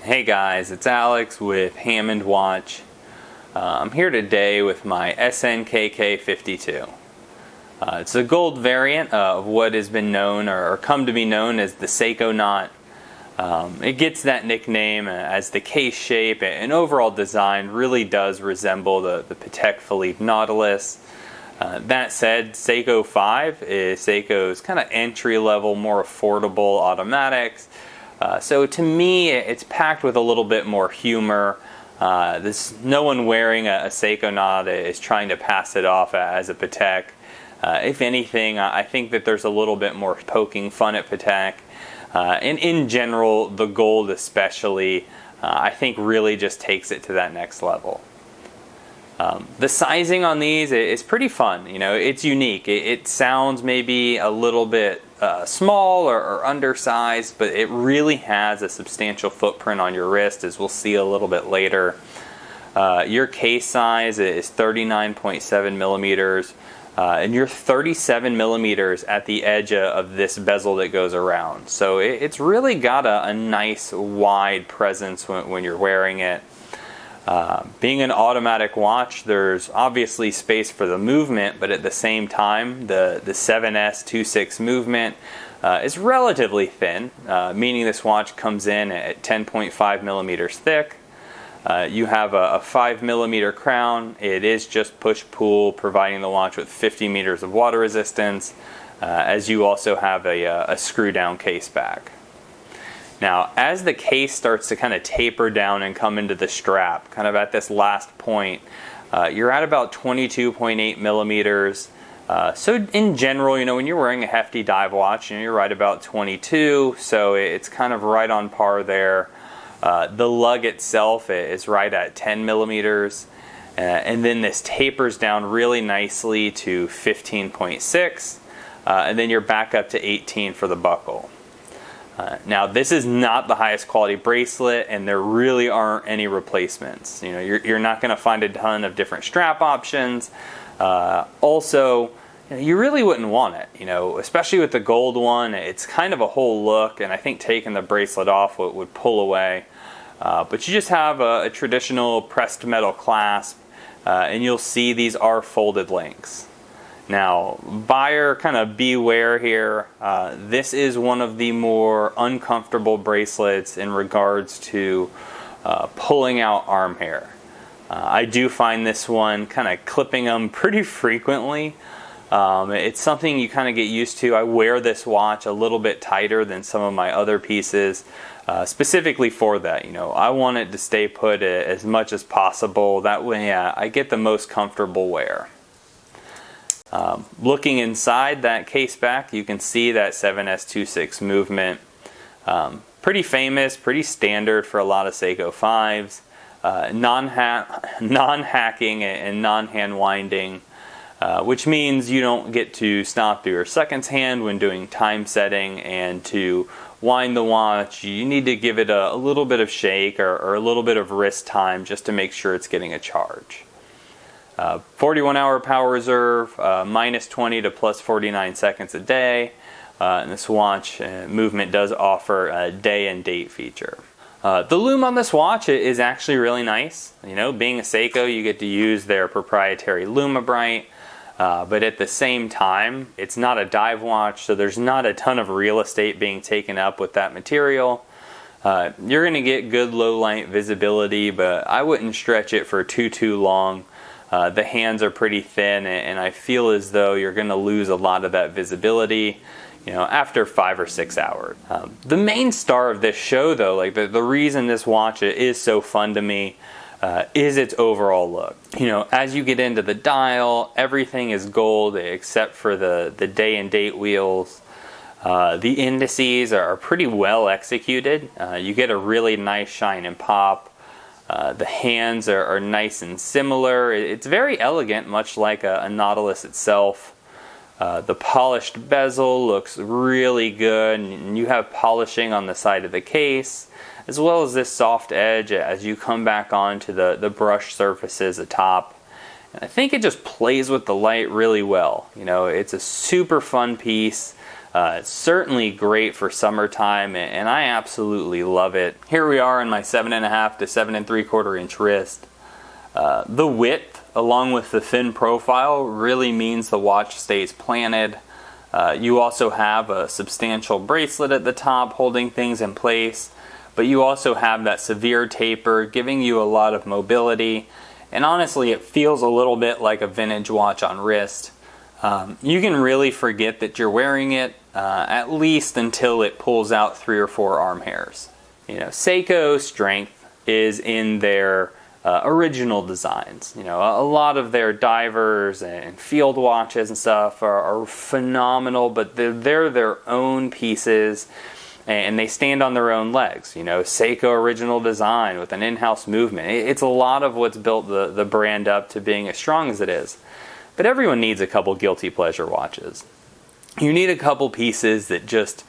Hey guys, it's Alex with Hammond Watch. I'm here today with my SNKK52. It's a gold variant of what has been known or come to be known as the SeikoNaut. It gets that nickname as the case shape and overall design really does resemble the Patek Philippe Nautilus. That said, Seiko 5 is Seiko's kind of entry-level, more affordable automatics. So to me, it's packed with a little bit more humor. No one wearing a SeikoNaut is trying to pass it off as a Patek. If anything, I think that there's a little bit more poking fun at Patek. And in general, the gold especially, I think really just takes it to that next level. The sizing on these is pretty fun. You know, it's unique. It sounds maybe a little bit small or undersized, but it really has a substantial footprint on your wrist, as we'll see a little bit later. Your case size is 39.7 millimeters, and you're 37 millimeters at the edge of this bezel that goes around. So it's really got a nice wide presence when you're wearing it. Being an automatic watch, there's obviously space for the movement, but at the same time, the 7S26 movement is relatively thin, meaning this watch comes in at 10.5 millimeters thick. You have a 5 millimeter crown. It is just push-pull, providing the watch with 50 meters of water resistance, as you also have a screw-down case back. Now, as the case starts to kind of taper down and come into the strap, kind of at this last point, you're at about 22.8 millimeters. So in general, you know, when you're wearing a hefty dive watch, you know, you're right about 22, so it's kind of right on par there. The lug itself is right at 10 millimeters, and then this tapers down really nicely to 15.6, and then you're back up to 18 for the buckle. Now, this is not the highest quality bracelet, and there really aren't any replacements. You know, you're not going to find a ton of different strap options. Also, you know, you really wouldn't want it. You know, especially with the gold one, it's kind of a whole look, and I think taking the bracelet off would pull away. But you just have a traditional pressed metal clasp, and you'll see these are folded links. Now, buyer, kind of beware here. This is one of the more uncomfortable bracelets in regards to pulling out arm hair. I do find this one kind of clipping them pretty frequently. It's something you kind of get used to. I wear this watch a little bit tighter than some of my other pieces, specifically for that. You know, I want it to stay put as much as possible. That way I get the most comfortable wear. Looking inside that case back, you can see that 7S26 movement. Pretty famous, pretty standard for a lot of Seiko 5s. Non-hacking and non-hand winding, which means you don't get to stop your seconds hand when doing time setting, and to wind the watch, you need to give it a little bit of shake or a little bit of wrist time just to make sure it's getting a charge. 41-hour power reserve, minus 20 to plus 49 seconds a day. And this watch movement does offer a day and date feature. The lume on this watch is actually really nice. You know, being a Seiko, you get to use their proprietary Lume bright, but at the same time, it's not a dive watch, so there's not a ton of real estate being taken up with that material. You're going to get good low light visibility, but I wouldn't stretch it for too long. The hands are pretty thin, and I feel as though you're going to lose a lot of that visibility, you know, after 5 or 6 hours. The main star of this show, though, like the reason this watch is so fun to me, is its overall look. You know, as you get into the dial, everything is gold except for the day and date wheels. The indices are pretty well executed. You get a really nice shine and pop. The hands are nice and similar. It's very elegant, much like a Nautilus itself. The polished bezel looks really good, and you have polishing on the side of the case, as well as this soft edge as you come back onto the brush surfaces atop. And I think it just plays with the light really well. You know, it's a super fun piece. It's certainly great for summertime, and I absolutely love it. Here we are in my 7.5 to 7 3/4 inch wrist. The width, along with the thin profile, really means the watch stays planted. You also have a substantial bracelet at the top holding things in place, but you also have that severe taper giving you a lot of mobility, and honestly it feels a little bit like a vintage watch on wrist. You can really forget that you're wearing it, at least until it pulls out 3 or 4 arm hairs. You know, Seiko's strength is in their original designs. You know, a lot of their divers and field watches and stuff are phenomenal, but they're their own pieces and they stand on their own legs. You know, Seiko original design with an in-house movement. It's a lot of what's built the brand up to being as strong as it is. But everyone needs a couple guilty pleasure watches. You need a couple pieces that just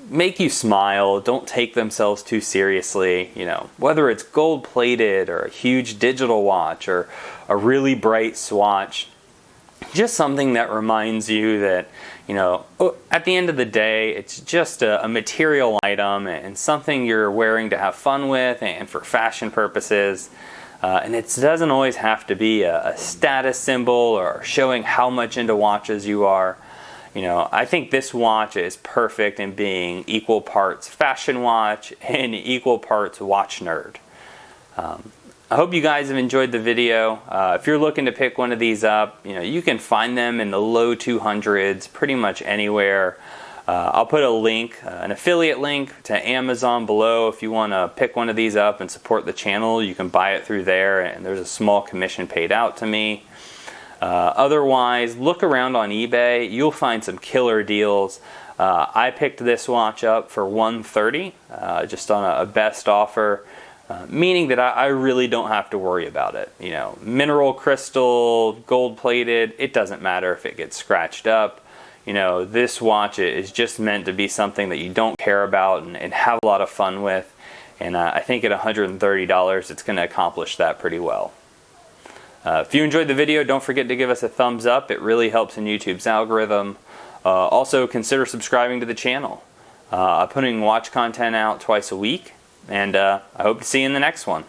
make you smile, don't take themselves too seriously. You know, whether it's gold plated or a huge digital watch or a really bright swatch, just something that reminds you that, you know, at the end of the day, it's just a material item and something you're wearing to have fun with and for fashion purposes. And it doesn't always have to be a status symbol or showing how much into watches you are. You know, I think this watch is perfect in being equal parts fashion watch and equal parts watch nerd. I hope you guys have enjoyed the video. If you're looking to pick one of these up, you know, you can find them in the low 200s pretty much anywhere. I'll put a link, an affiliate link to Amazon below. If you want to pick one of these up and support the channel, you can buy it through there, and there's a small commission paid out to me. Otherwise, look around on eBay. You'll find some killer deals. I picked this watch up for $130, just on a best offer, meaning that I really don't have to worry about it. You know, mineral crystal, gold plated, it doesn't matter if it gets scratched up. You know, this watch is just meant to be something that you don't care about and have a lot of fun with. And I think at $130, it's going to accomplish that pretty well. If you enjoyed the video, don't forget to give us a thumbs up. It really helps in YouTube's algorithm. Also, consider subscribing to the channel. I'm putting watch content out twice a week, and I hope to see you in the next one.